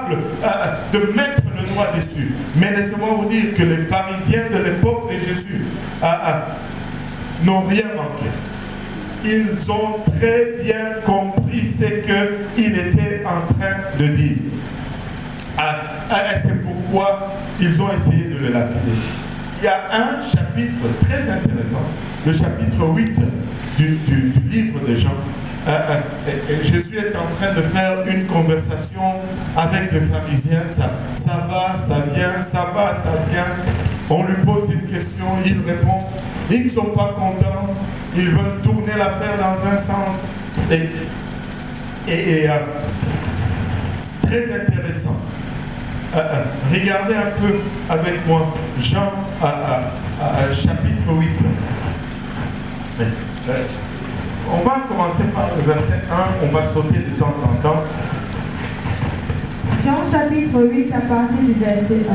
capable de mettre le doigt dessus. Mais laissez-moi vous dire que les pharisiens de l'époque de Jésus n'ont rien manqué. Ils ont très bien compris ce qu'il était en train de dire. C'est pourquoi ils ont essayé de le lapider. Il y a un chapitre très intéressant, le chapitre 8 du livre de Jean. Jésus est en train de faire une conversation avec les pharisiens. Ça va, ça vient, ça va, ça vient. On lui pose une question, il répond. Ils ne sont pas contents. Ils veulent tourner l'affaire dans un sens. Très intéressant. Regardez un peu avec moi Jean chapitre 8. On va commencer par le verset 1, on va sauter de temps en temps. Jean chapitre 8 à partir du verset 1.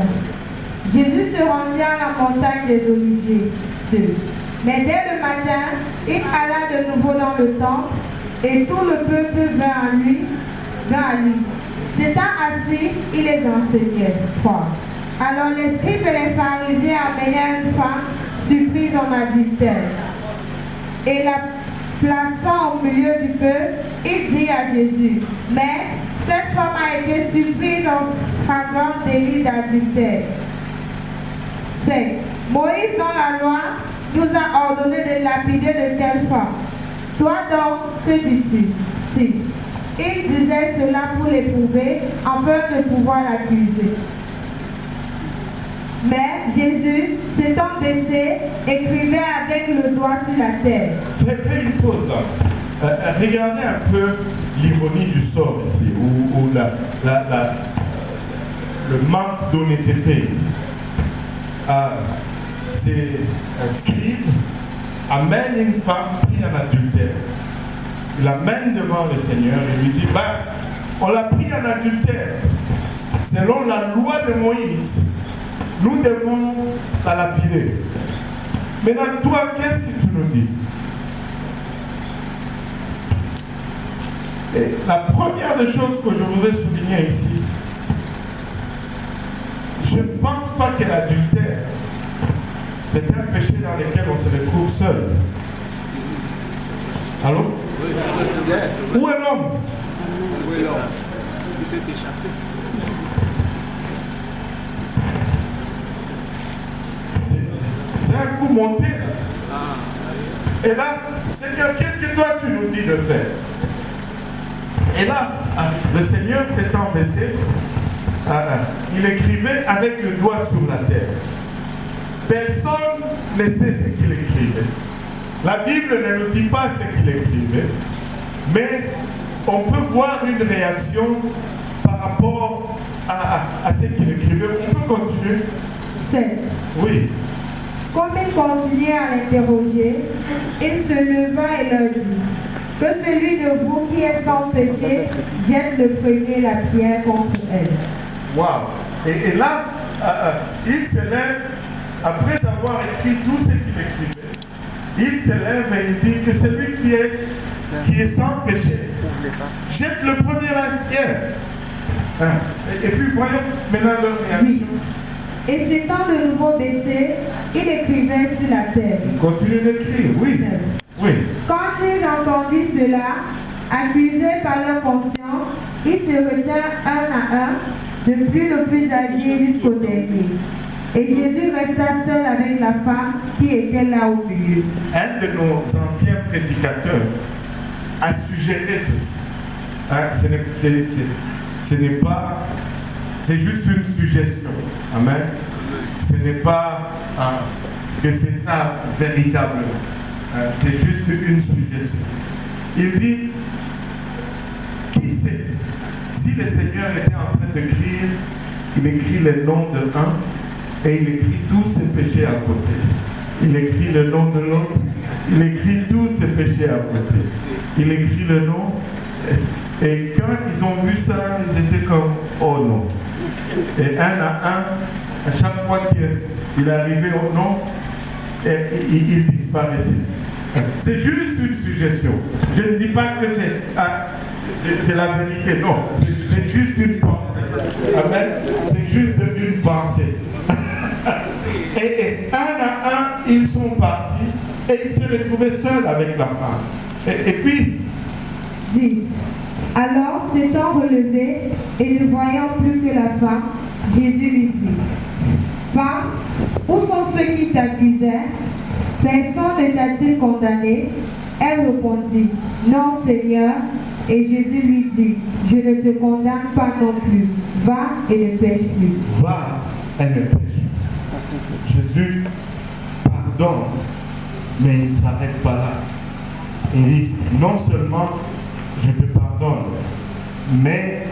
Jésus se rendit à la montagne des Oliviers. 2. Mais dès le matin, il alla de nouveau dans le temple et tout le peuple vint à lui. S'étant assis, il les enseignait. 3. Alors les scribes et les pharisiens amenèrent une femme surprise en adultère. Et la plaçant au milieu du peuple, il dit à Jésus, « Maître, cette femme a été surprise en flagrant délit d'adultère. » 5. Moïse dans la loi nous a ordonné de lapider de telles femmes. Toi donc, que dis-tu? 6. Il disait cela pour l'éprouver, afin de pouvoir l'accuser. Mais Jésus, s'étant baissé, écrivait avec le doigt sur la terre. Fais une pause là. Regardez un peu l'ironie du sort ici, ou le manque d'honnêteté ici. C'est un scribe amène une femme prise en adultère. Il l'amène devant le Seigneur et lui dit, on l'a pris en adultère. Selon la loi de Moïse, nous devons la lapider. Maintenant, toi, qu'est-ce que tu nous dis? Et la première des choses que je voudrais souligner ici, je ne pense pas que l'adultère, c'est un péché dans lequel on se retrouve seul. Allô? Où est l'homme? Il s'est échappé. C'est un coup monté. Et là, Seigneur, qu'est-ce que toi tu nous dis de faire? Et là, le Seigneur s'étant baissé, il écrivait avec le doigt sur la terre. Personne ne sait ce qu'il écrivait. La Bible ne nous dit pas ce qu'il écrivait, mais on peut voir une réaction par rapport à ce qu'il écrivait. On peut continuer. 7. Oui. Comme il continuait à l'interroger, il se leva et leur dit, que celui de vous qui est sans péché jette le premier la pierre contre elle. Waouh! Et là, il se lève, après avoir écrit tout ce qu'il écrivait, il se lève et il dit que celui qui est sans péché jette le premier la pierre. Et puis voyons maintenant leur réaction. Et s'étant de nouveau baissé, il écrivait sur la terre. Il continue d'écrire, oui. Oui. Quand ils entendirent cela, accusés par leur conscience, ils se retinrent un à un, depuis le plus âgé jusqu'au dernier. Et Jésus resta seul avec la femme qui était là au milieu. Un de nos anciens prédicateurs a suggéré ceci. Ce n'est pas, c'est juste une suggestion. Amen. Ce n'est pas que c'est ça véritablement. C'est juste une suggestion. Il dit, qui sait, si le Seigneur était en train d'écrire, il écrit le nom de un et il écrit tous ses péchés à côté. Il écrit le nom de l'autre, il écrit tous ses péchés à côté. Il écrit le nom. Et quand ils ont vu ça, ils étaient comme, oh non. Et un à un, à chaque fois qu'il arrivait au nom, il disparaissait. C'est juste une suggestion. Je ne dis pas que c'est... c'est la vérité. Non, c'est juste une pensée. Amen. C'est juste une pensée. Et un à un, ils sont partis et ils se retrouvaient seuls avec la femme. Et puis, 10. Alors, s'étant relevé et ne voyant plus que la femme, Jésus lui dit, Femme, où sont ceux qui t'accusèrent? Personne ne t'a-t-il condamné? Elle répondit, Non, Seigneur. Et Jésus lui dit, Je ne te condamne pas non plus. Va et ne pêche plus. va et ne pêche plus. Jésus pardonne, mais il ne s'arrête pas là. Il dit, non seulement je te pardonne, mais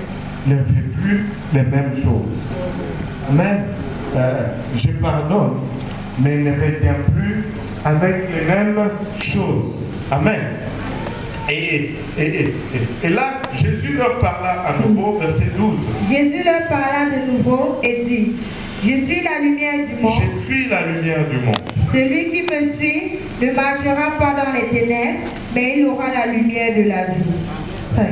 ne fais plus les mêmes choses. Amen. Je pardonne, mais ne reviens plus avec les mêmes choses. Amen. Et là, Jésus leur parla à nouveau, verset 12. Jésus leur parla de nouveau et dit, Je suis la lumière du monde. Je suis la lumière du monde. Celui qui me suit ne marchera pas dans les ténèbres, mais il aura la lumière de la vie. 13.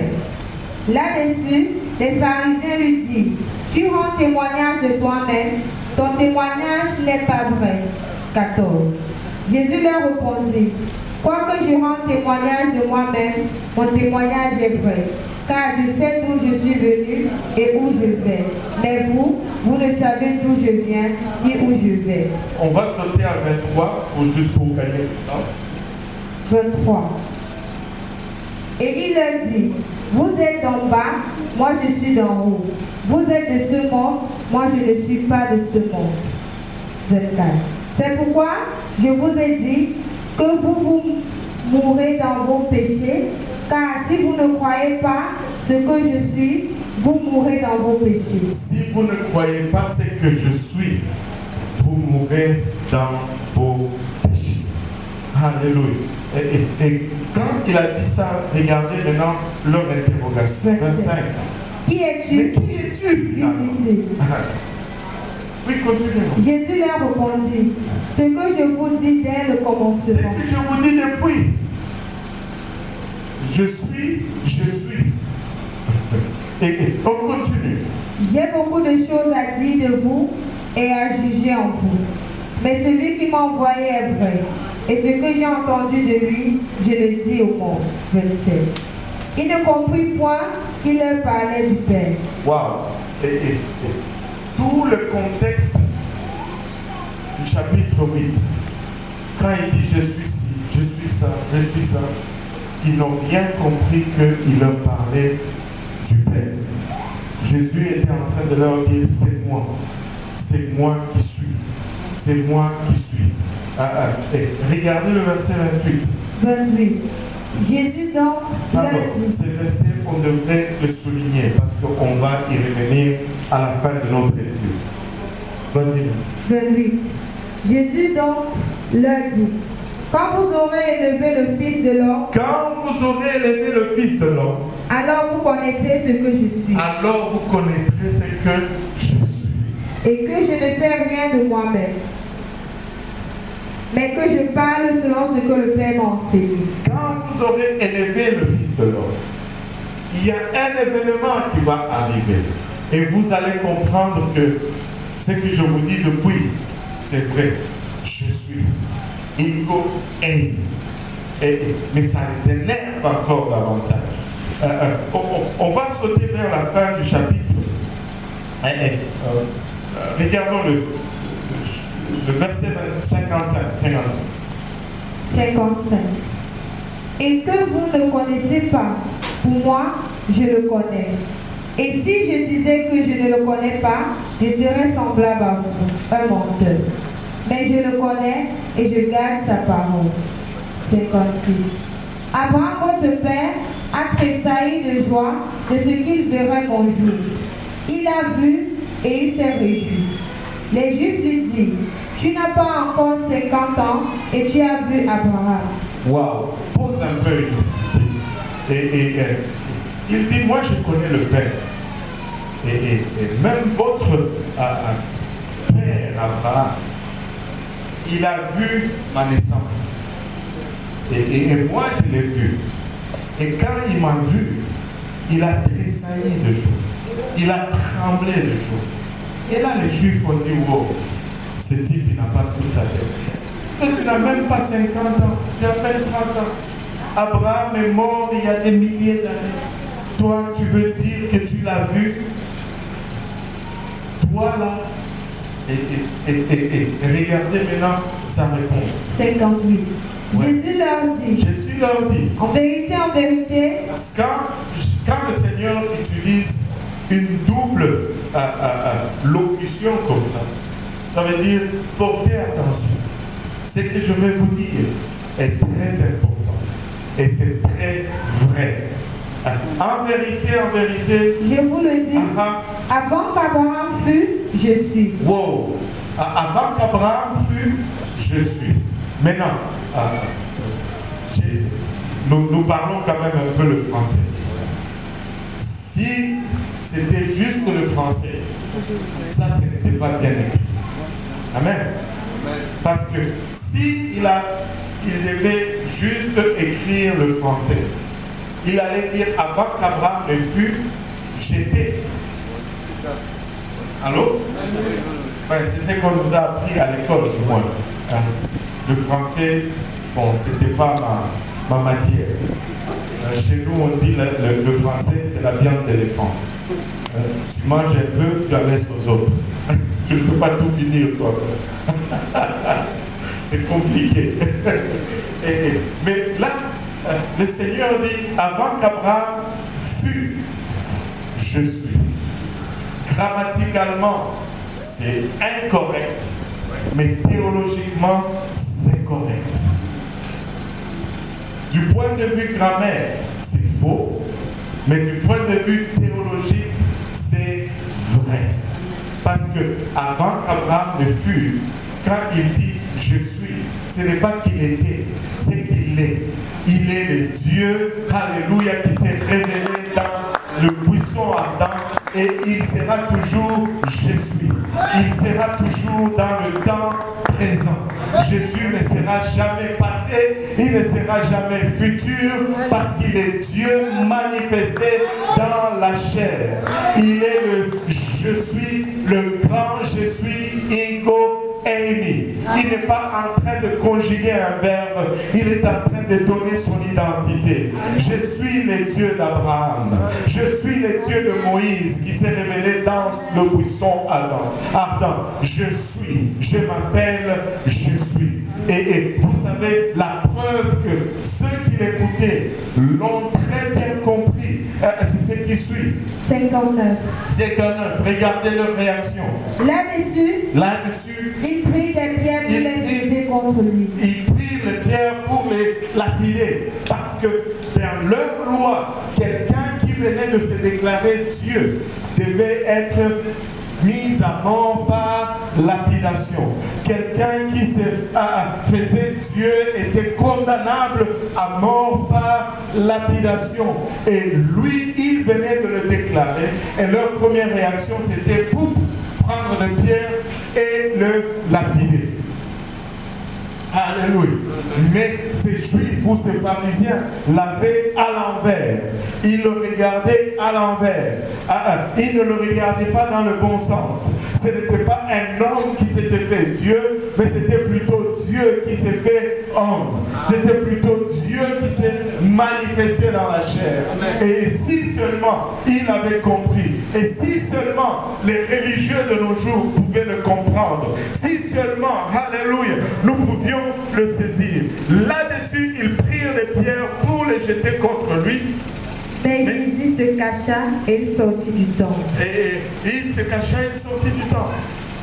Là-dessus, les pharisiens lui disent, Tu rends témoignage de toi-même, ton témoignage n'est pas vrai. 14. Jésus leur répondit, Quoique je rende témoignage de moi-même, mon témoignage est vrai, car je sais d'où je suis venu et où je vais. Mais vous, vous ne savez d'où je viens ni où je vais. On va sauter à 23 juste pour gagner du temps. 23. Et il leur dit, Vous êtes d'en bas, moi je suis d'en haut. Vous êtes de ce monde, moi je ne suis pas de ce monde. 24. C'est pourquoi je vous ai dit que vous mourrez dans vos péchés, car si vous ne croyez pas ce que je suis, vous mourrez dans vos péchés. Si vous ne croyez pas ce que je suis, vous mourrez dans vos péchés. Alléluia. Et quand il a dit ça, regardez maintenant leur interrogation. 25. Qui es-tu? Mais qui es-tu finalement? Oui, continuez. Jésus leur répondit, ce que je vous dis dès le Ce commencement. que je vous dis depuis. Je suis. Et on continue. J'ai beaucoup de choses à dire de vous et à juger en vous. Mais celui qui m'a envoyé est vrai. Et ce que j'ai entendu de lui, je le dis au monde. 27. Il ne comprit point qu'il leur parlait du Père. Waouh! Et tout le contexte du chapitre 8, quand il dit je suis ci, je suis ça, ils n'ont rien compris qu'il leur parlait du Père. Jésus était en train de leur dire c'est moi qui suis, c'est moi qui suis. Et regardez le verset 28. 28. Jésus donc leur dit. Ce verset, on devrait le souligner parce qu'on va y revenir à la fin de notre étude. Vas-y. 28. Jésus donc leur dit, quand vous aurez élevé le Fils de l'homme, alors vous connaîtrez ce que je suis. Alors vous connaîtrez ce que je suis. Et que je ne fais rien de moi-même, mais que je parle selon ce que le Père m'a enseigné. Quand vous aurez élevé le Fils de l'homme, il y a un événement qui va arriver. Et vous allez comprendre que ce que je vous dis depuis, c'est vrai. Je suis. Ego est. Mais ça les énerve encore davantage. On va sauter vers la fin du chapitre. Regardons le verset 55. 55. Et que vous ne connaissez pas, pour moi, je le connais. Et si je disais que je ne le connais pas, je serais semblable à vous, un menteur. Mais je le connais et je garde sa parole. 56. Abraham, votre père, a tressailli de joie de ce qu'il verrait mon jour. Il a vu et il s'est réjoui. Les Juifs lui disent, tu n'as pas encore 50 ans et tu as vu Abraham. Waouh, pose un peu ici. Il dit, moi je connais le Père. Et même votre père Abraham, il a vu ma naissance. Et moi je l'ai vu. Et quand il m'a vu, il a tressailli de joie. Il a tremblé de joie. Et là, les Juifs ont dit, wow, ce type, il n'a pas toute sa tête. Mais tu n'as même pas 50 ans, tu as à peine 30 ans. Abraham est mort il y a des milliers d'années. Toi, tu veux dire que tu l'as vu? Toi, là, et regardez maintenant sa réponse. 58. Ouais. Jésus leur dit, Jésus leur dit, en vérité, quand le Seigneur utilise une double locution comme ça veut dire portez attention. Ce que je vais vous dire est très important et c'est très vrai. En vérité, je vous le dis, avant qu'Abraham fût, je suis. Wow! Avant qu'Abraham fût, je suis. Maintenant, nous parlons quand même un peu le français. Si c'était juste le français, ça, ce n'était pas bien écrit. Amen. Parce que si il devait juste écrire le français, il allait dire avant qu'Abraham ne fût, j'étais. Allô? Ouais, c'est ce qu'on nous a appris à l'école, du moins. Le français, bon, c'était pas ma matière. Chez nous, on dit le français, c'est la viande d'éléphant. Tu manges un peu, tu la laisses aux autres. Tu ne peux pas tout finir, toi. C'est compliqué. Mais là, le Seigneur dit, avant qu'Abraham fût, je suis. Grammaticalement, c'est incorrect, mais théologiquement, c'est correct. Du point de vue grammaire, c'est faux, mais du point de vue théologique, c'est vrai. Parce que avant qu'Abraham ne fût, quand il dit je suis, ce n'est pas qu'il était, c'est qu'il est. Il est le Dieu, alléluia, qui s'est révélé dans le buisson ardent et il sera toujours je suis. Il sera toujours dans le temps présent. Jésus ne sera jamais passé, il ne sera jamais futur parce qu'il est Dieu manifesté dans la chair. Il est le je suis, le grand je suis, Ego Amy. Il n'est pas en train de conjuguer un verbe, il est en train de donner son identité. Je suis le Dieu d'Abraham. Je suis le Dieu de Moïse qui s'est révélé dans le buisson ardent. Je suis, je m'appelle, je suis. Et vous savez, la preuve que ceux qui l'écoutaient l'ont très bien compris, c'est ce qui suit. 59. 59, regardez leur réaction. Là-dessus, ils prirent des pierres pour les jeter contre lui. Ils prirent les pierres pour les lapider. Parce que dans leur loi, quelqu'un qui venait de se déclarer Dieu devait être mis à mort par lapidation. Quelqu'un qui se faisait Dieu était condamnable à mort par lapidation. Et lui, il venait de le déclarer. Et leur première réaction, c'était pour prendre des pierres et le lapider. Alléluia. Mais ces juifs ou ces pharisiens l'avaient à l'envers. Ils le regardaient à l'envers. Ils ne le regardaient pas dans le bon sens. Ce n'était pas un homme qui s'était fait Dieu, mais c'était plutôt Dieu qui s'est fait homme. C'était plutôt Dieu qui s'est manifesté dans la chair. Et si seulement il avait compris, et si seulement les religieux de nos jours pouvaient le comprendre, si seulement, alléluia, nous pouvions le saisir. Là-dessus, ils prirent les pierres pour les jeter contre lui. Mais Jésus se cacha et il sortit du temple. Et il se cacha et il sortit du temple.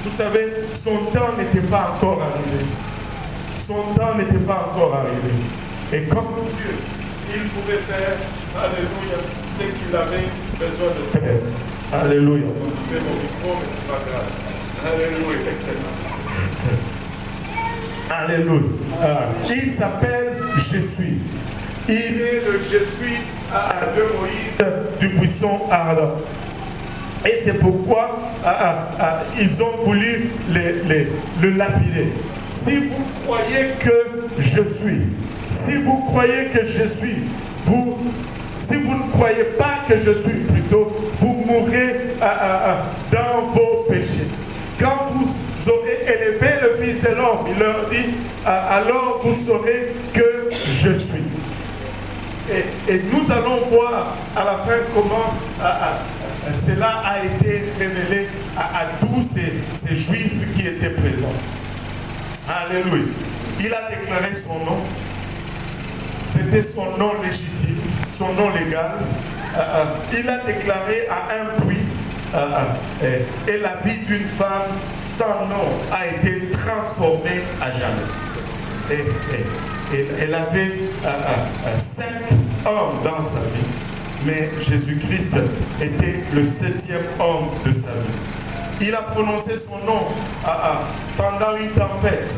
Vous savez, son temps n'était pas encore arrivé. Son temps n'était pas encore arrivé. Et comme Dieu, il pouvait faire, alléluia, ce qu'il avait besoin de faire. Alléluia. On coupait mon micro, mais c'est pas grave. Alléluia. Alléluia. Il s'appelle Je suis. Il est le Je suis de Moïse du buisson ardent. Et c'est pourquoi ils ont voulu le lapider. Si vous croyez que je suis, si vous croyez que je suis, vous Si vous ne croyez pas que je suis, plutôt, vous mourrez dans vos péchés. Quand vous aurez élevé le Fils de l'homme, il leur dit, alors vous saurez que je suis. Et nous allons voir à la fin comment cela a été révélé à tous ces Juifs qui étaient présents. Alléluia. Il a déclaré son nom. C'était son nom légitime, son nom légal. Il a déclaré à un puits et la vie d'une femme sans nom a été transformée à jamais. Et elle avait 5 hommes dans sa vie, mais Jésus-Christ était le 7e homme de sa vie. Il a prononcé son nom pendant une tempête.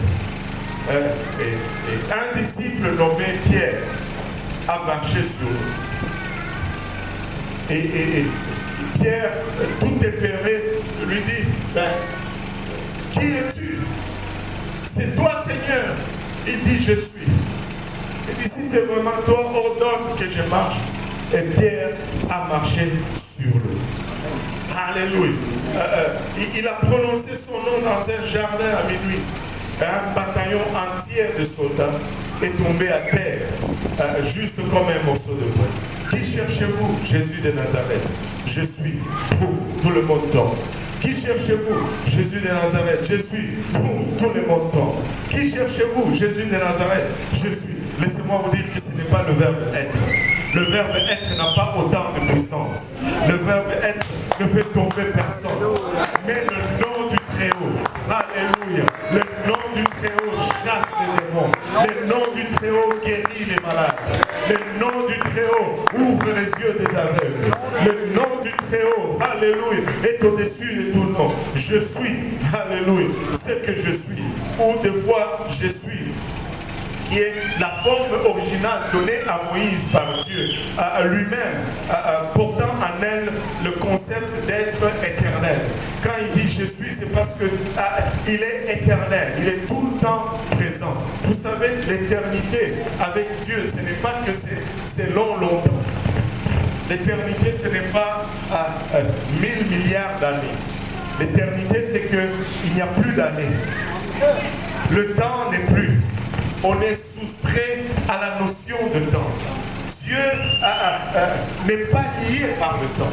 Et un disciple nommé Pierre a marché sur l'eau. Et Pierre, tout épeuré, lui dit, qui es-tu? C'est toi, Seigneur. Il dit, je suis. Il dit, si c'est vraiment toi, ordonne que je marche. Et Pierre a marché sur l'eau. Alléluia. Il a prononcé son nom dans un jardin à minuit. Un bataillon entier de soldats est tombé à terre, juste comme un morceau de bois. Qui cherchez-vous? Jésus de Nazareth. Je suis. Boum, tout le monde tombe. Qui cherchez-vous? Jésus de Nazareth. Je suis. Boum, tout le monde tombe. Qui cherchez-vous? Jésus de Nazareth. Je suis. Laissez-moi vous dire que ce n'est pas le verbe être. Le verbe être n'a pas autant de puissance. Le verbe être ne fait tomber personne. Mais le nom du Très-Haut, alléluia, le nom du Très-Haut chasse les démons. Le nom du Très-Haut guérit les malades. Le nom du Très-Haut ouvre les yeux des aveugles. Le nom du Très-Haut, alléluia, est au-dessus de tout nom. Je suis, alléluia, ce que je suis. Ou des fois, je suis, qui est la forme originale donnée à Moïse par Dieu, à lui-même, portant en elle le concept d'être éternel. Quand il dit je suis, c'est parce que il est éternel, il est tout le temps présent. Vous savez, l'éternité avec Dieu, ce n'est pas que c'est longtemps. L'éternité, ce n'est pas 1000 milliards d'années. L'éternité, c'est qu'il n'y a plus d'années. Le temps n'est plus. On est soustrait à la notion de temps. Dieu n'est pas lié par le temps.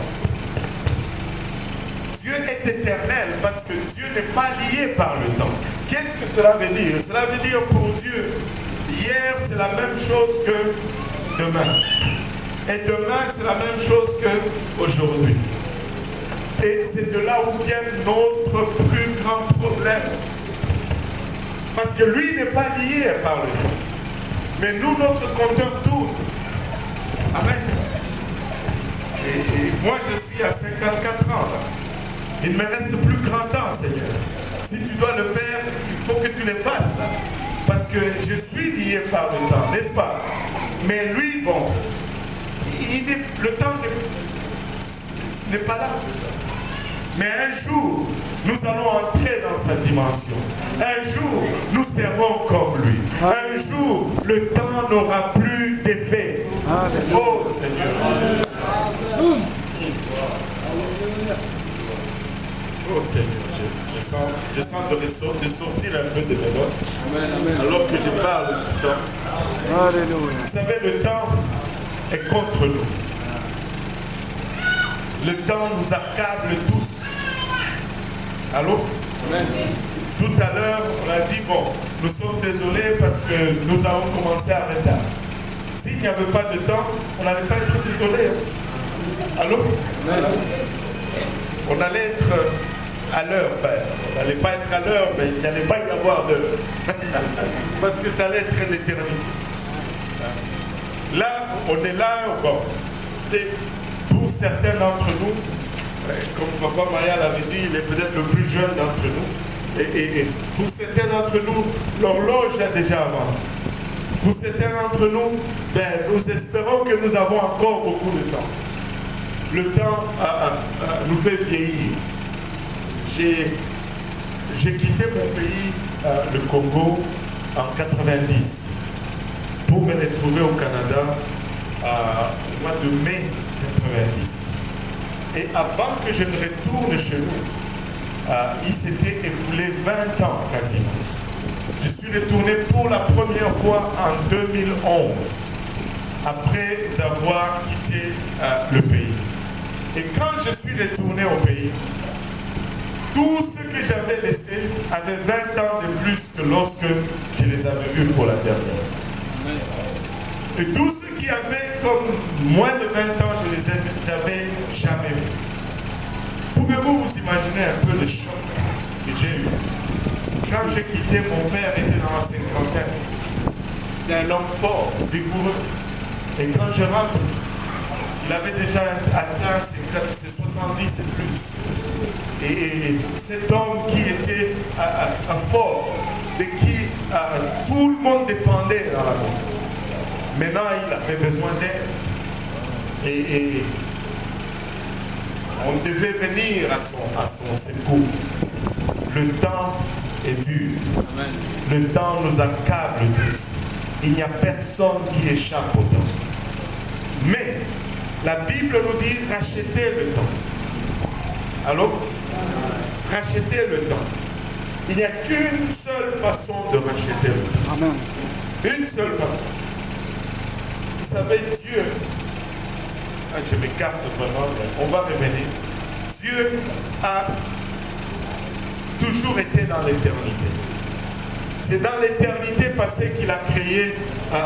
Dieu est éternel parce que Dieu n'est pas lié par le temps. Qu'est-ce que cela veut dire? Cela veut dire pour Dieu, hier c'est la même chose que demain. Et demain c'est la même chose qu'aujourd'hui. Et c'est de là où vient notre plus grand problème. Parce que lui n'est pas lié par le temps. Mais nous, notre compteur tourne. Amen. Et moi, je suis à 54 ans. Là. Il ne me reste plus 30 ans, Seigneur. Si tu dois le faire, il faut que tu le fasses. Là. Parce que je suis lié par le temps, n'est-ce pas? Mais lui, bon, le temps n'est pas là. Mais un jour, nous allons entrer dans sa dimension. Un jour, nous serons comme lui. Un jour, le temps n'aura plus d'effet. Oh Seigneur. Oh Seigneur, je sens de sortir un peu de mes notes. Alors que je parle du temps. Vous savez, le temps est contre nous. Le temps nous accable tous. Allô? Amen. Tout à l'heure, on a dit, bon, nous sommes désolés parce que nous avons commencé à retard. S'il n'y avait pas de temps, on n'allait pas être désolés. Allô? Amen. On allait être à l'heure. On n'allait pas être à l'heure, mais il n'y allait pas y avoir d'heure. Parce que ça allait être l'éternité. Là, on est là, bon, c'est pour certains d'entre nous, comme Papa Maya l'avait dit, il est peut-être le plus jeune d'entre nous. Et pour certains d'entre nous, l'horloge a déjà avancé. Pour certains d'entre nous, nous espérons que nous avons encore beaucoup de temps. Le temps nous fait vieillir. J'ai quitté mon pays, le Congo, en 90 pour me retrouver au Canada au mois de mai 90. Et avant que je ne retourne chez nous, il s'était écoulé 20 ans quasiment. Je suis retourné pour la première fois en 2011, après avoir quitté le pays. Et quand je suis retourné au pays, tout ce que j'avais laissé avait 20 ans de plus que lorsque je les avais vus pour la dernière. Et tous ceux qui avaient comme moins de 20 ans, je les avais jamais vus. Pouvez-vous vous imaginer un peu le choc que j'ai eu? Quand j'ai quitté, mon père était dans la cinquantaine. Il est un homme fort, vigoureux. Et quand je rentre, il avait déjà atteint ses 70 et plus. Et cet homme qui était fort, de qui tout le monde dépendait dans la maison. Maintenant, il avait besoin d'aide. Et on devait venir à son secours. Le temps est dur. Amen. Le temps nous accable tous. Il n'y a personne qui échappe au temps. Mais la Bible nous dit rachetez le temps. Allô? Rachetez le temps. Il n'y a qu'une seule façon de racheter le temps. Amen. Une seule façon. Vous savez, Dieu, je m'écarte vraiment, mais on va revenir. Dieu a toujours été dans l'éternité. C'est dans l'éternité passée qu'il a créé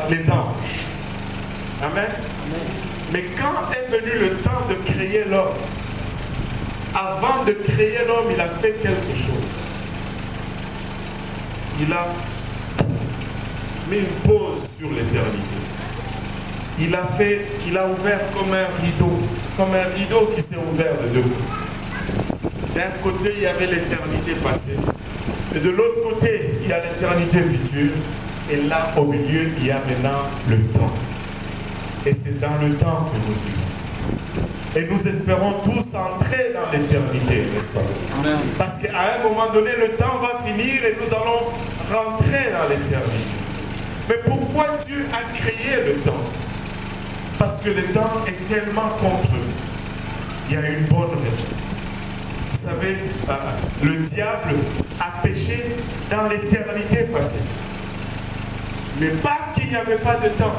les anges. Amen. Amen. Mais quand est venu le temps de créer l'homme, avant de créer l'homme, il a fait quelque chose. Il a mis une pause sur l'éternité. Il a ouvert comme un rideau qui s'est ouvert de deux côtés. D'un côté, il y avait l'éternité passée. Et de l'autre côté, il y a l'éternité future. Et là, au milieu, il y a maintenant le temps. Et c'est dans le temps que nous vivons. Et nous espérons tous entrer dans l'éternité, n'est-ce pas? Amen. Parce qu'à un moment donné, le temps va finir et nous allons rentrer dans l'éternité. Mais pourquoi Dieu a créé le temps? Parce que le temps est tellement contre eux. Il y a une bonne raison. Vous savez, le diable a péché dans l'éternité passée. Mais parce qu'il n'y avait pas de temps,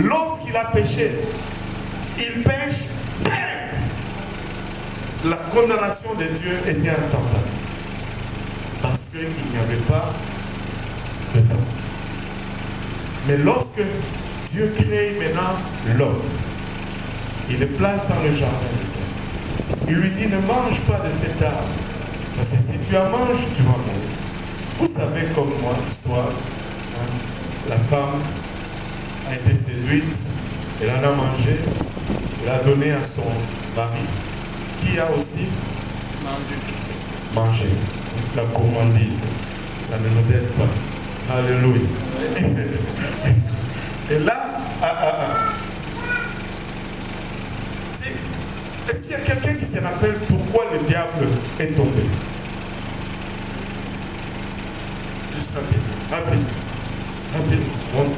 lorsqu'il a péché, il pêche, la condamnation de Dieu était instantanée. Parce qu'il n'y avait pas de temps. Mais lorsque Dieu crée maintenant l'homme, il le place dans le jardin. Il lui dit, ne mange pas de cet arbre. Parce que si tu en manges, tu vas mourir. Vous savez comme moi l'histoire. La femme a été séduite, elle en a mangé, elle a donné à son mari, qui a aussi mangé. La gourmandise, ça ne nous aide pas. Alléluia. Et là, est-ce qu'il y a quelqu'un qui se rappelle pourquoi le diable est tombé? Juste rapide.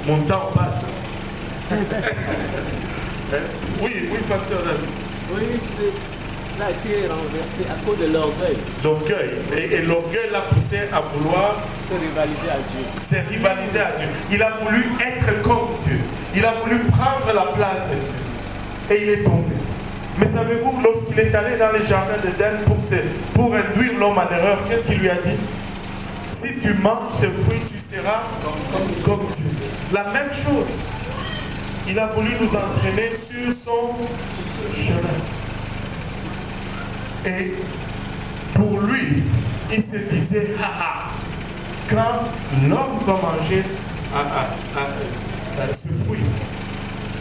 Mon temps passe. Oui, pasteur David. Oui, la pierre est renversée à cause de l'orgueil. L'orgueil. Et l'orgueil l'a poussé à vouloir se rivaliser à Dieu. Se rivaliser à Dieu. Il a voulu être comme Dieu. Il a voulu prendre la place de Dieu. Et il est tombé. Mais savez-vous, lorsqu'il est allé dans les jardins d'Éden pour induire l'homme en erreur, qu'est-ce qu'il lui a dit? Si tu manges ce fruit, tu seras comme Dieu. La même chose. Il a voulu nous entraîner sur son chemin. Et pour lui, il se disait, quand l'homme va manger ce fruit,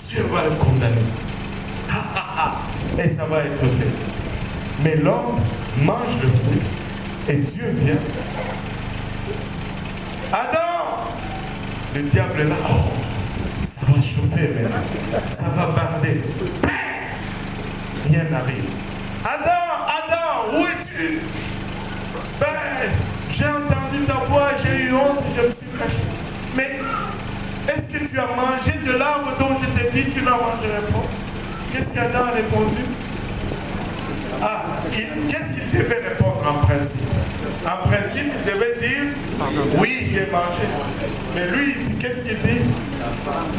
Dieu va le condamner. Et ça va être fait. Mais l'homme mange le fruit et Dieu vient. Adam! Le diable est là. Oh, ça va chauffer maintenant. Ça va barder. Rien n'arrive. Adam, où es-tu? J'ai entendu ta voix, j'ai eu honte, je me suis caché. Mais est-ce que tu as mangé de l'arbre dont je t'ai dit tu n'en moi je réponds. Qu'est-ce qu'Adam a répondu? Qu'est-ce qu'il devait répondre en principe? En principe, il devait dire oui, j'ai mangé. Mais lui, qu'est-ce qu'il dit?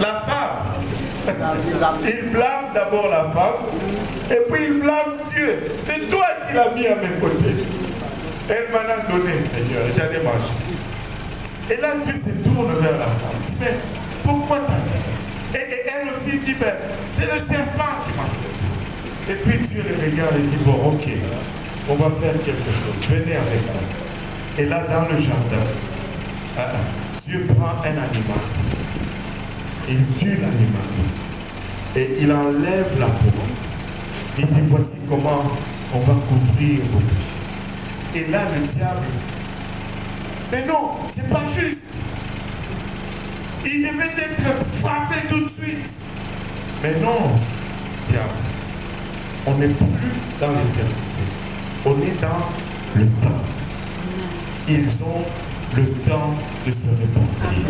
La femme. Il blâme d'abord la femme et puis il blâme Dieu. C'est toi qui l'as mis à mes côtés. Elle m'en a donné, Seigneur, j'allais manger. Et là, Dieu se tourne vers la femme. Il dit, mais pourquoi tu as fait ça? Et elle aussi dit, ben, c'est le serpent qui m'a servi. Et puis Dieu les regarde et dit, bon, ok, on va faire quelque chose. Venez avec moi. Et là, dans le jardin, Dieu prend un animal. Il tue l'animal. Et il enlève la peau. Il dit, voici comment on va couvrir vos péchés. Et là, le diable, mais non, c'est pas juste. Il devait être frappé tout de suite. Mais non, diable, on n'est plus dans l'éternité. On est dans le temps. Ils ont le temps de se repentir.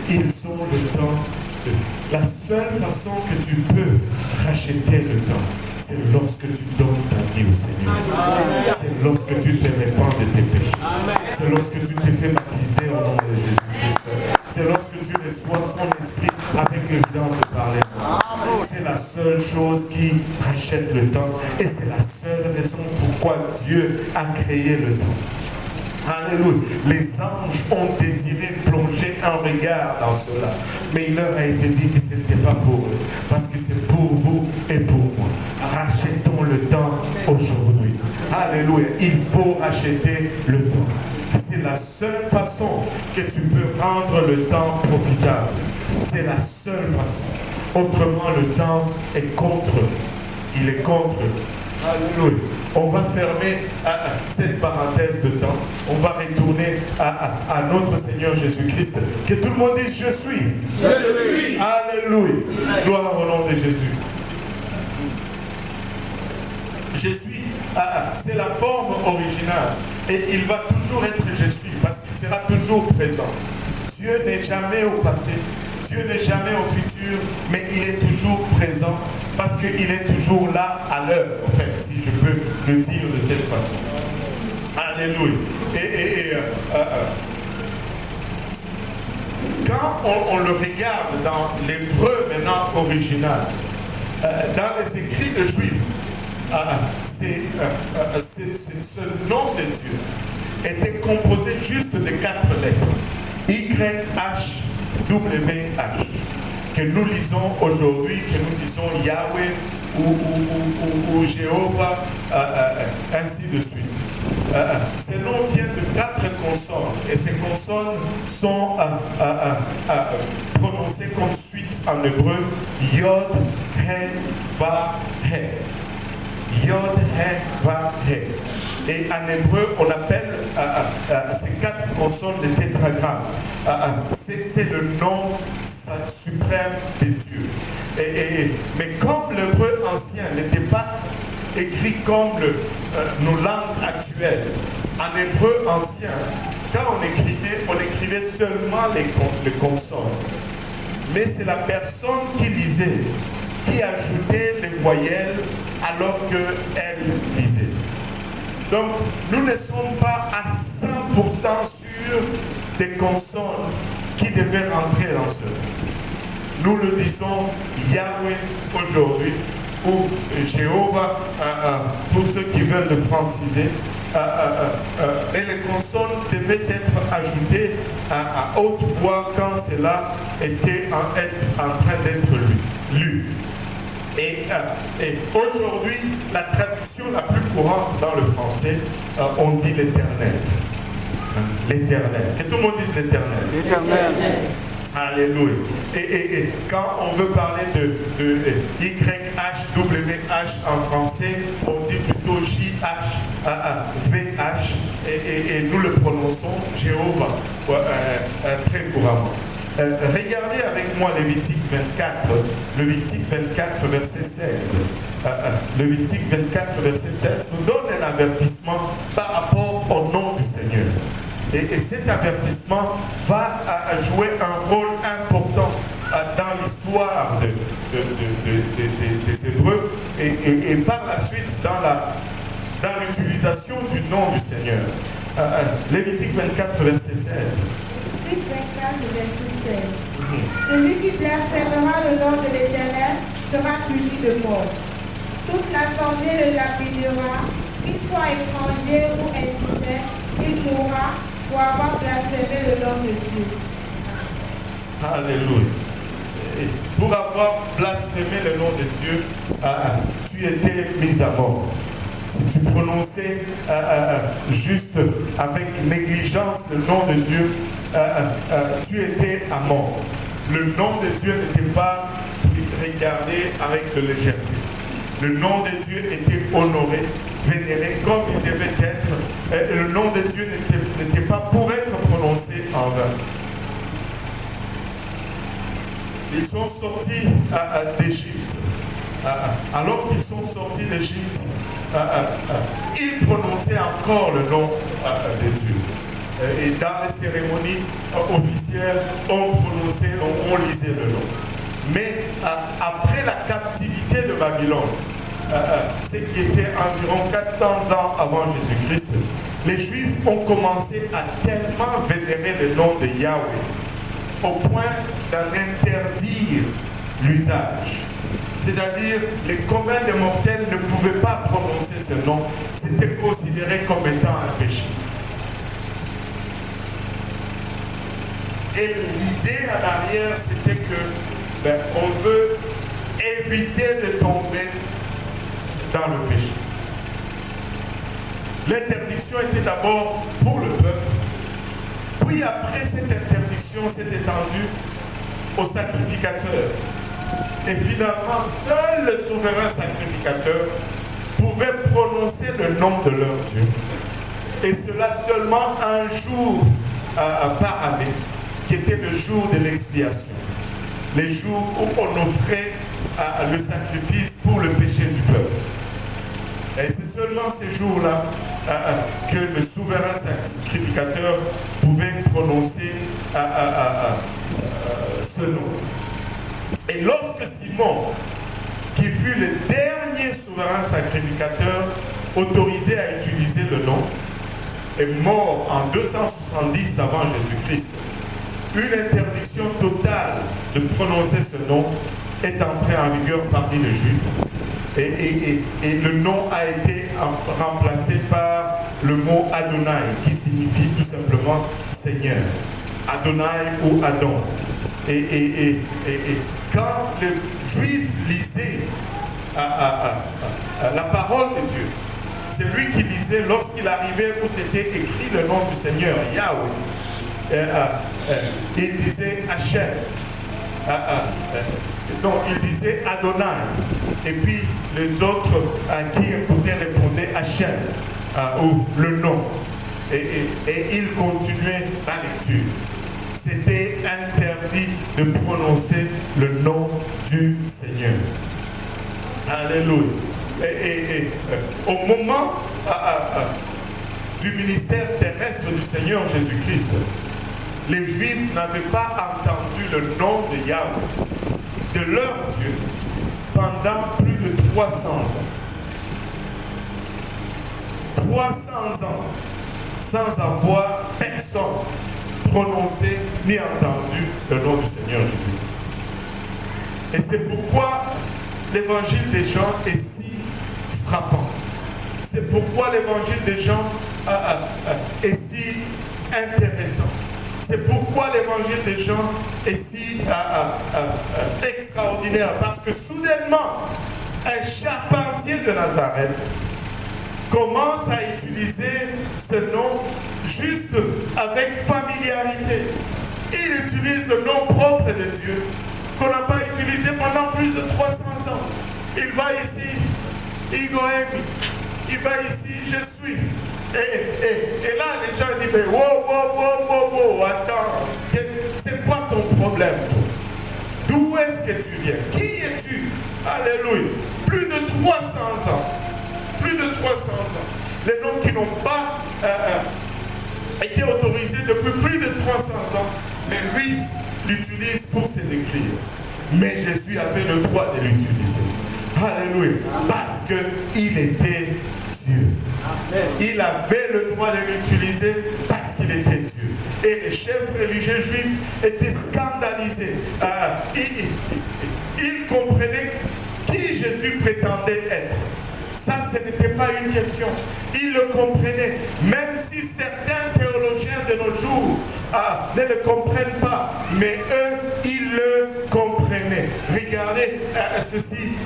Ils ont le temps de... La seule façon que tu peux racheter le temps, c'est lorsque tu donnes ta vie au Seigneur. C'est lorsque tu te répands de tes péchés. C'est lorsque tu te fais baptiser au nom de Jésus-Christ. C'est lorsque tu reçois son esprit avec l'évidence de parler. C'est la seule chose qui rachète le temps. Et c'est la seule raison pourquoi Dieu a créé le temps. Alléluia. Les anges ont désiré plonger un regard dans cela. Mais il leur a été dit que ce n'était pas pour eux. Parce que c'est pour vous et pour moi. Rachetons le temps aujourd'hui. Alléluia. Il faut racheter le temps. C'est la seule façon que tu peux rendre le temps profitable. C'est la seule façon. Autrement, le temps est contre. Il est contre. Alléluia. On va fermer cette parenthèse de temps. On va retourner à notre Seigneur Jésus-Christ. Que tout le monde dise je suis. Je suis. Alléluia. Gloire au nom de Jésus. Je suis. C'est la forme originale. Et il va toujours être je suis. Parce qu'il sera toujours présent. Dieu n'est jamais au passé. Dieu n'est jamais au futur. Mais il est toujours présent. Parce qu'il est toujours là à l'heure, en fait, si je peux le dire de cette façon. Alléluia. Quand on le regarde dans l'hébreu maintenant original, dans les écrits de Juifs, ce nom de Dieu était composé juste de 4 lettres. Y-H-W-H. Que nous lisons aujourd'hui, que nous disons Yahweh ou Jéhovah, ainsi de suite. Ces noms viennent de 4 consonnes et ces consonnes sont prononcées comme suite en hébreu Yod, He, Va, He. Yod, He, Va, He. Et en hébreu, on appelle ces 4 consonnes des tétragrammes. C'est le nom suprême de Dieu. Mais comme l'hébreu ancien n'était pas écrit comme nos langues actuelles, en hébreu ancien, quand on écrivait seulement les consonnes. Mais c'est la personne qui lisait, qui ajoutait les voyelles alors qu'elle lisait. Donc, nous ne sommes pas à 100% sûrs des consonnes qui devaient rentrer dans ce. Nous le disons Yahweh aujourd'hui, ou Jéhovah, pour ceux qui veulent le franciser. Et les consonnes devaient être ajoutées à haute voix quand cela était en train d'être lu. Et aujourd'hui, la traduction la plus courante dans le français, on dit l'éternel. L'éternel. Que tout le monde dise l'éternel. L'éternel. Alléluia. Et quand on veut parler de YHWH en français, on dit plutôt JHVH et nous le prononçons Jéhovah très couramment. Regardez avec moi Lévitique 24, Lévitique 24 verset 16. Lévitique 24 verset 16 nous donne un avertissement par rapport au nom du Seigneur. Et cet avertissement va jouer un rôle important dans l'histoire des Hébreux et par la suite dans l'utilisation du nom du Seigneur. Lévitique 24, verset 16. Lévitique 24, verset 16. Celui qui blasphémera le nom de l'Éternel sera puni de mort. Toute l'assemblée le lapidera, qu'il soit étranger ou indigène, il mourra pour avoir blasphémé le nom de Dieu. Alléluia. Et pour avoir blasphémé le nom de Dieu, tu étais mis à mort. Si tu prononçais juste avec négligence le nom de Dieu, tu étais à mort. Le nom de Dieu n'était pas regardé avec de légèreté. Le nom de Dieu était honoré, vénéré comme il devait être. Et le nom de Dieu n'était pas pour être prononcé en vain. Ils sont sortis d'Égypte. Alors qu'ils sont sortis d'Égypte, ils prononçaient encore le nom de Dieu. Et dans les cérémonies officielles, on lisait le nom. Mais après la captivité de Babylone, ce qui était environ 400 ans avant Jésus-Christ, les Juifs ont commencé à tellement vénérer le nom de Yahweh, au point d'en interdire l'usage. C'est-à-dire, les communs des mortels ne pouvaient pas prononcer ce nom. C'était considéré comme étant un péché. Et l'idée en arrière, c'était que on veut éviter de tomber dans le péché. L'interdiction était d'abord pour le peuple. Puis après cette interdiction s'est étendue aux sacrificateurs. Et finalement, seul le souverain sacrificateur pouvait prononcer le nom de leur Dieu. Et cela seulement un jour par année, qui était le jour de l'expiation. Les jours où on offrait le sacrifice pour le péché du peuple. Et c'est seulement ces jours-là que le souverain sacrificateur pouvait prononcer ce nom. Et lorsque Simon, qui fut le dernier souverain sacrificateur autorisé à utiliser le nom, est mort en 270 avant Jésus-Christ, une interdiction totale de prononcer ce nom est entrée en vigueur parmi les Juifs. Et le nom a été remplacé par le mot Adonai, qui signifie tout simplement Seigneur. Adonai ou Adon. Et quand le Juif lisait la parole de Dieu, c'est lui qui lisait lorsqu'il arrivait où c'était écrit le nom du Seigneur, Yahweh. Il disait Hachem. Donc il disait Adonai. Et puis les autres qui écoutaient répondaient Hachem, ou le nom. Et il continuait la lecture. C'était interdit de prononcer le nom du Seigneur. Alléluia. Et au moment du ministère terrestre du Seigneur Jésus-Christ, les Juifs n'avaient pas entendu le nom de Yahweh, de leur Dieu, pendant plus de 300 ans. 300 ans sans avoir personne prononcé ni entendu le nom du Seigneur Jésus-Christ. Et c'est pourquoi l'évangile des Jean est si frappant. C'est pourquoi l'évangile des Jean est si intéressant. C'est pourquoi l'évangile des Jean est si extraordinaire. Parce que soudainement, un charpentier de Nazareth commence à utiliser ce nom juste avec familiarité. Il utilise le nom propre de Dieu qu'on n'a pas utilisé pendant plus de 300 ans. Il va ici, Igoemi. Il va ici, je suis. Et là, les gens disent, mais wow, attends, c'est quoi ton problème, toi? D'où est-ce que tu viens? Qui es-tu? Alléluia. Plus de 300 ans. Plus de 300 ans. Les noms qui n'ont pas été autorisés depuis plus de 300 ans, mais lui l'utilise pour se décrire. mais Jésus avait le droit de l'utiliser. Alléluia. Parce qu'il était Dieu. Il avait le droit de l'utiliser parce qu'il était Dieu. Et les chefs religieux juifs étaient scandalisés. Ils comprenaient qui Jésus prétendait être. Ça, ce n'était pas une question. Ils le comprenaient. Même si certains théologiens de nos jours ne le comprennent pas, mais eux, ils le comprenaient. Regardez ceci,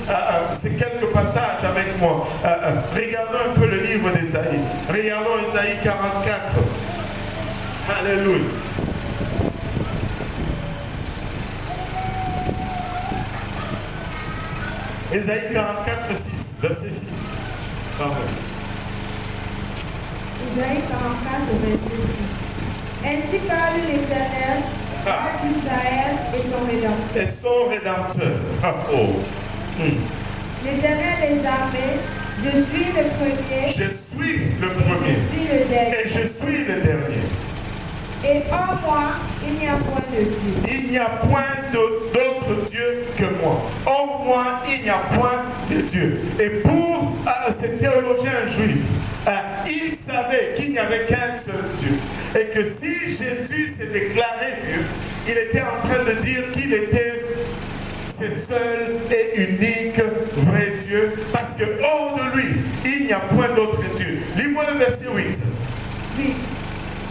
c'est quelques passages avec moi. Regardons un peu le livre d'Ésaïe. Regardons Ésaïe 44. Alléluia. Ésaïe 44, 6, verset 6. Pardon. Isaïe 44, verset 6. Ainsi parle l'Éternel, à Israël et son Rédempteur. Et son Rédempteur. L'Éternel des armées, je suis le premier. Je suis le Et premier. je suis le dernier. Et je suis le dernier. Et en moi, il n'y a point de Dieu. Il n'y a point d'autre Dieu que moi. En moi, il n'y a point de Dieu. Et pour ces théologiens juifs, ils savaient qu'il n'y avait qu'un seul Dieu. Et que si Jésus s'est déclaré Dieu, il était en train de dire qu'il était ce seul et unique vrai Dieu. Parce que hors de lui, il n'y a point d'autre Dieu. Lis-moi le verset 8. Oui.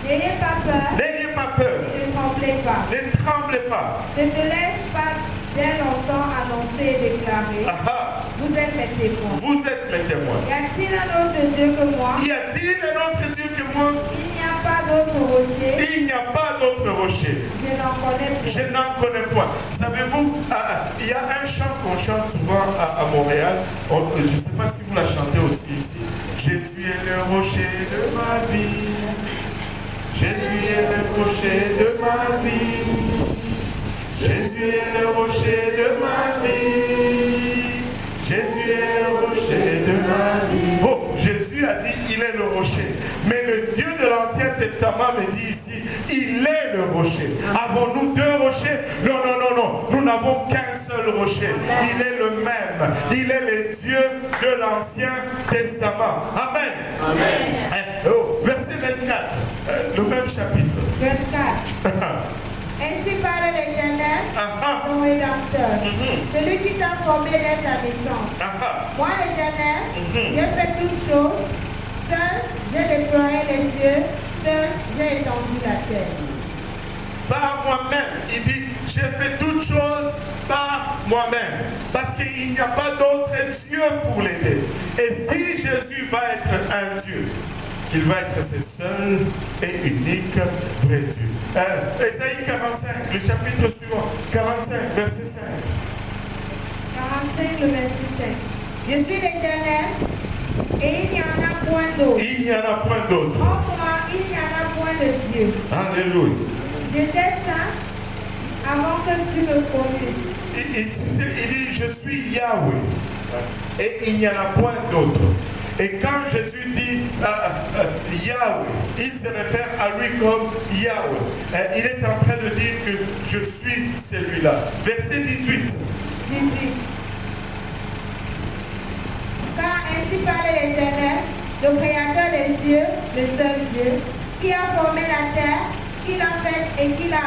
N'ayez pas peur. N'ayez pas peur. Et ne tremblez pas. Ne tremblez pas. Ne te laisse pas dès longtemps annoncer et déclarer. Vous êtes mes témoins. Vous êtes mes témoins. Y a-t-il un autre Dieu que moi? Y a-t-il un autre Dieu que moi? Il n'y a pas d'autre rocher. Il n'y a pas d'autre rocher. Je n'en connais pas. Je n'en connais point. Savez-vous, il y a un chant qu'on chante souvent à Montréal. Je ne sais pas si vous la chantez aussi ici. Jésus est le rocher de ma vie. Jésus est le rocher de ma vie. Jésus est le rocher de ma vie. Jésus est le rocher de ma vie. Oh, Jésus a dit il est le rocher. Mais le Dieu de l'Ancien Testament me dit ici, il est le rocher. Avons-nous deux rochers? Non, non, non, non. Nous n'avons qu'un seul rocher. Il est le même. Il est le Dieu de l'Ancien Testament. Amen. Amen. Oh, verset 24. Le même chapitre. 24. Ainsi parle l'Éternel, ton Rédempteur, celui qui t'a formé dès ta naissance. Moi, l'Éternel, j'ai fait toutes choses. Seul, j'ai déployé les cieux. Seul, j'ai étendu la terre. Par moi-même, il dit, j'ai fait toutes choses par moi-même. Parce qu'il n'y a pas d'autre Dieu pour l'aider. Et si Jésus va être un Dieu, il va être ce seul et unique vrai Dieu. Ésaïe 45, le chapitre suivant, 45, verset 5. 45, le verset 5. Je suis l'Éternel, et il n'y en a point d'autre. Il n'y en a point d'autre. En moi, il n'y en a point de Dieu. Alléluia. J'étais saint avant que tu me connuses. Tu sais, il dit, je suis Yahweh. Et il n'y en a point d'autre. Et quand Jésus dit Yahweh, il se réfère à lui comme Yahweh. Il est en train de dire que je suis celui-là. Verset 18. 18. Car ainsi parle l'Éternel, le Créateur des cieux, le seul Dieu, qui a formé la terre, qui l'a faite et qui l'a